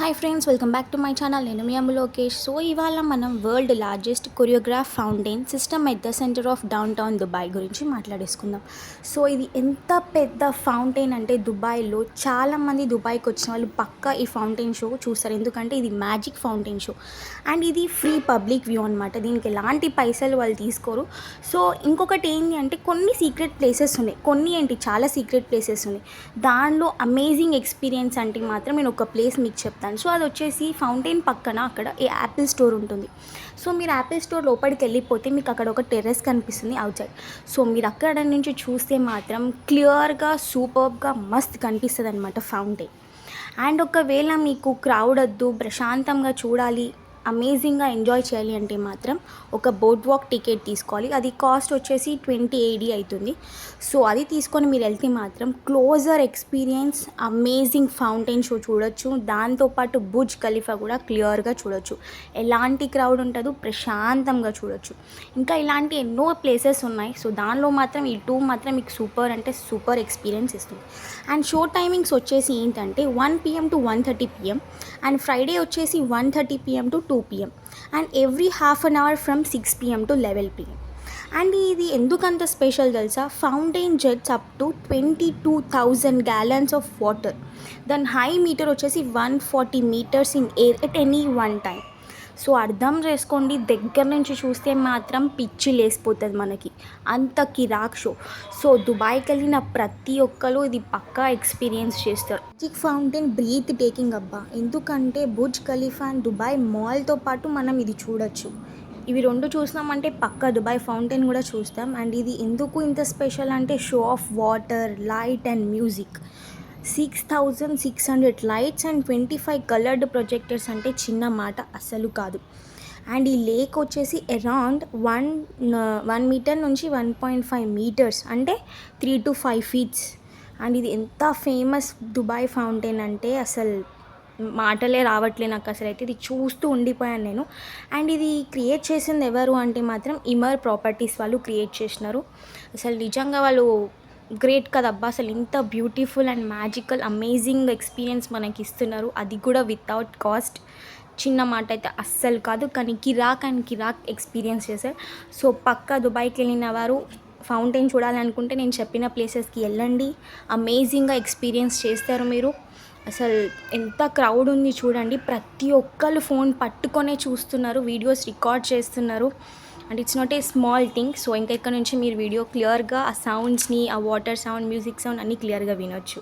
Hi friends, welcome back to my channel. నేను మీ అమ్ము Lokesh. So ఇవాళ మనం world largest choreograph fountain system at the centre of down town Dubai గురించి మాట్లాడేసుకుందాం. So ఇది ఎంత పెద్ద ఫౌంటైన్ అంటే దుబాయ్లో చాలామంది దుబాయ్కి వచ్చిన వాళ్ళు పక్కా ఈ ఫౌంటైన్ షో చూస్తారు, ఎందుకంటే ఇది మ్యాజిక్ ఫౌంటైన్ షో అండ్ ఇది ఫ్రీ పబ్లిక్ వ్యూ అనమాట. దీనికి ఎలాంటి పైసలు వాళ్ళు తీసుకోరు. సో ఇంకొకటి ఏంటి అంటే కొన్ని సీక్రెట్ ప్లేసెస్ ఉన్నాయి, కొన్ని ఏంటి చాలా సీక్రెట్ ప్లేసెస్ ఉన్నాయి. దానిలో అమేజింగ్ ఎక్స్పీరియన్స్ అంటే మాత్రం నేను ఒక ప్లేస్ మీకు చెప్తాను. సో అది వచ్చేసి ఫౌంటైన్ పక్కన అక్కడ ఈ యాపిల్ స్టోర్ ఉంటుంది. సో మీరు యాపిల్ స్టోర్ లోపలికి వెళ్ళిపోతే మీకు అక్కడ ఒక టెర్రస్ కనిపిస్తుంది అవుట్ సైడ్. సో మీరు అక్కడ నుంచి చూస్తే మాత్రం క్లియర్గా సూపర్గా మస్త్ కనిపిస్తుంది అనమాట ఫౌంటైన్. అండ్ ఒకవేళ మీకు క్రౌడ్ వద్దు, ప్రశాంతంగా చూడాలి, అమేజింగ్గా ఎంజాయ్ చేయాలి అంటే మాత్రం ఒక బోట్ వాక్ టికెట్ తీసుకోవాలి. అది కాస్ట్ వచ్చేసి 20 AD అవుతుంది. సో అది తీసుకొని మీరు వెళ్తే మాత్రం closer experience amazing fountain show చూడొచ్చు. దాంతోపాటు బుర్జ్ ఖలీఫా కూడా క్లియర్గా చూడొచ్చు. ఎలాంటి క్రౌడ్ ఉంటుందో ప్రశాంతంగా చూడొచ్చు. ఇంకా ఇలాంటి ఎన్నో ప్లేసెస్ ఉన్నాయి. సో దానిలో మాత్రం ఈ టూ మాత్రం మీకు సూపర్ అంటే సూపర్ ఎక్స్పీరియన్స్ ఇస్తుంది. అండ్ షో టైమింగ్స్ వచ్చేసి ఏంటంటే 1 PM to 1:30 PM and Friday వచ్చేసి 1:30 PM to 2 PM and every half an hour from 6 PM to 11 PM. And ఇది ఎందుకంత స్పెషల్ తెలుసా? Fountain jets up to 22,000 gallons of water. దాని high meter వచ్చేసి 140 meters in air at any one time. So అర్థం చేసుకోండి, దగ్గర నుంచి చూస్తే మాత్రం పిచ్చి లేసిపోతుంది మనకి, అంత కిరాక్ షో. సో దుబాయ్కి వెళ్ళిన ప్రతి ఒక్కరు ఇది పక్కా ఎక్స్పీరియన్స్ చేస్తారు. మ్యాజిక్ ఫౌంటైన్ బ్రీత్ టేకింగ్ అబ్బా, ఎందుకంటే బుర్జ్ ఖలీఫా అండ్ దుబాయ్ మాల్తో పాటు మనం ఇది చూడొచ్చు. ఇవి రెండు చూసినామంటే పక్కా దుబాయ్ ఫౌంటైన్ కూడా చూస్తాం. అండ్ ఇది ఎందుకు ఇంత స్పెషల్ అంటే show off water, light and music. 6,600 lights and 25 coloured projectors అంటే చిన్న మాట అస్సలు కాదు. అండ్ ఈ లేక్ వచ్చేసి అరౌండ్ 1 మీటర్ నుంచి 1.5 meters అంటే 3 to 5 feet. అండ్ ఇది ఎంత ఫేమస్ దుబాయ్ ఫౌంటైన్ అంటే అసలు మాటలే రావట్లే నాకు. అసలు అయితే ఇది చూస్తూ ఉండిపోయాను నేను. అండ్ ఇది క్రియేట్ చేసింది ఎవరు అంటే మాత్రం ఇమర్ ప్రాపర్టీస్ వాళ్ళు క్రియేట్ చేసినారు. అసలు నిజంగా వాళ్ళు గ్రేట్ కదబ్బా. అసలు ఇంత beautiful and magical amazing experience మనకి ఇస్తున్నారు, అది కూడా వితౌట్ కాస్ట్. చిన్న మాట అయితే అస్సలు కాదు, కానీ కిరాక్ అండ్ కిరాక్ ఎక్స్పీరియన్స్ చేశారు. సో పక్కా దుబాయ్కి వెళ్ళిన వారు ఫౌంటైన్ చూడాలనుకుంటే నేను చెప్పిన ప్లేసెస్కి వెళ్ళండి, అమేజింగ్గా ఎక్స్పీరియన్స్ చేస్తారు మీరు. అసలు ఎంత క్రౌడ్ ఉంది చూడండి, ప్రతి ఒక్కళ్ళు ఫోన్ పట్టుకొనే చూస్తున్నారు, వీడియోస్ రికార్డ్ చేస్తున్నారు. And it's not a small thing. So ఇంకా ఇక్కడ నుంచి మీరు వీడియో క్లియర్గా ఆ సౌండ్స్ని, ఆ వాటర్ సౌండ్, మ్యూజిక్ సౌండ్ అన్నీ క్లియర్గా వినొచ్చు.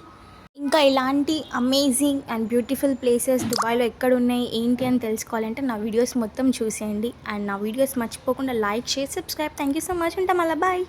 ఇంకా ఇలాంటి అమేజింగ్ అండ్ బ్యూటిఫుల్ ప్లేసెస్ దుబాయ్లో ఎక్కడ ఉన్నాయి ఏంటి అని తెలుసుకోవాలంటే నా వీడియోస్ మొత్తం చూసేయండి. అండ్ నా వీడియోస్ మర్చిపోకుండా like, share, subscribe. Thank you so much. ఉంటాం, మళ్ళీ బాయ్.